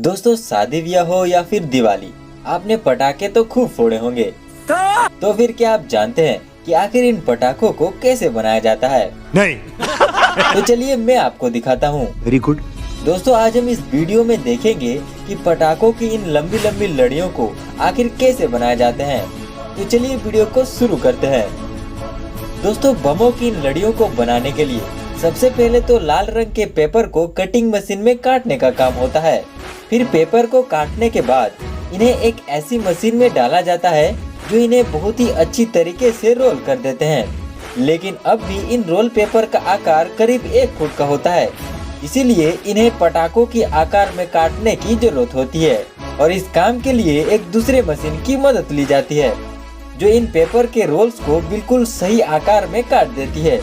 दोस्तों, शादी ब्याह हो या फिर दिवाली, आपने पटाखे तो खूब फोड़े होंगे। तो फिर क्या आप जानते हैं कि आखिर इन पटाखों को कैसे बनाया जाता है? नहीं। तो चलिए मैं आपको दिखाता हूँ। Very good. दोस्तों, आज हम इस वीडियो में देखेंगे कि पटाखों की इन लंबी लंबी लड़ियों को आखिर कैसे बनाए जाते हैं। तो चलिए वीडियो को शुरू करते हैं। दोस्तों, बमों की इन लड़ियों को बनाने के लिए सबसे पहले तो लाल रंग के पेपर को कटिंग मशीन में काटने का काम होता है। फिर पेपर को काटने के बाद इन्हें एक ऐसी मशीन में डाला जाता है जो इन्हें बहुत ही अच्छी तरीके से रोल कर देते हैं। लेकिन अब भी इन रोल पेपर का आकार करीब 1 फुट का होता है, इसीलिए इन्हें पटाखों की आकार में काटने की जरूरत होती है और इस काम के लिए एक दूसरे मशीन की मदद ली जाती है जो इन पेपर के रोल्स को बिल्कुल सही आकार में काट देती है।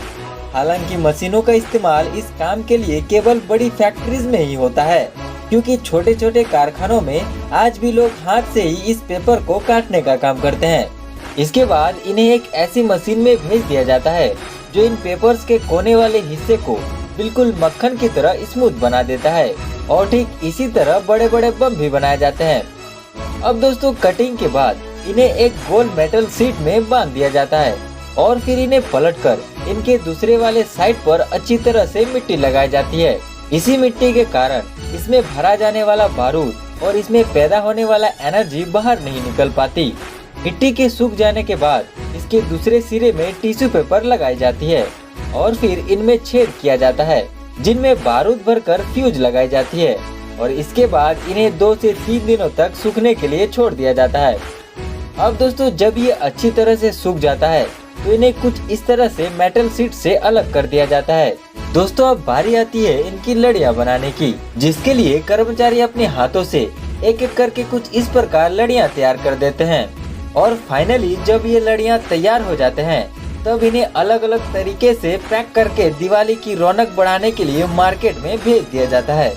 हालांकि मशीनों का इस्तेमाल इस काम के लिए केवल बड़ी फैक्ट्रीज में ही होता है, क्योंकि छोटे छोटे कारखानों में आज भी लोग हाथ से ही इस पेपर को काटने का काम करते हैं। इसके बाद इन्हें एक ऐसी मशीन में भेज दिया जाता है जो इन पेपर्स के कोने वाले हिस्से को बिल्कुल मक्खन की तरह स्मूथ बना देता है और ठीक इसी तरह बड़े बड़े बम भी बनाए जाते हैं। अब दोस्तों, कटिंग के बाद इन्हें एक गोल मेटल शीट में बांध दिया जाता है और फिर इन्हें पलटकर इनके दूसरे वाले साइड पर अच्छी तरह से मिट्टी लगाई जाती है। इसी मिट्टी के कारण इसमें भरा जाने वाला बारूद और इसमें पैदा होने वाला एनर्जी बाहर नहीं निकल पाती। मिट्टी के सूख जाने के बाद इसके दूसरे सिरे में टिश्यू पेपर लगाई जाती है और फिर इनमें छेद किया जाता है जिनमें बारूद भरकर फ्यूज लगाई जाती है और इसके बाद इन्हें 2 से 3 दिनों तक सूखने के लिए छोड़ दिया जाता है। अब दोस्तों, जब ये अच्छी तरह से सूख जाता है तो इन्हें कुछ इस तरह से मेटल शीट से अलग कर दिया जाता है। दोस्तों, अब बारी आती है इनकी लड़ियां बनाने की, जिसके लिए कर्मचारी अपने हाथों से एक एक करके कुछ इस प्रकार लड़ियां तैयार कर देते हैं और फाइनली जब ये लड़ियां तैयार हो जाते हैं तब इन्हें अलग अलग तरीके से पैक करके दिवाली की रौनक बढ़ाने के लिए मार्केट में भेज दिया जाता है।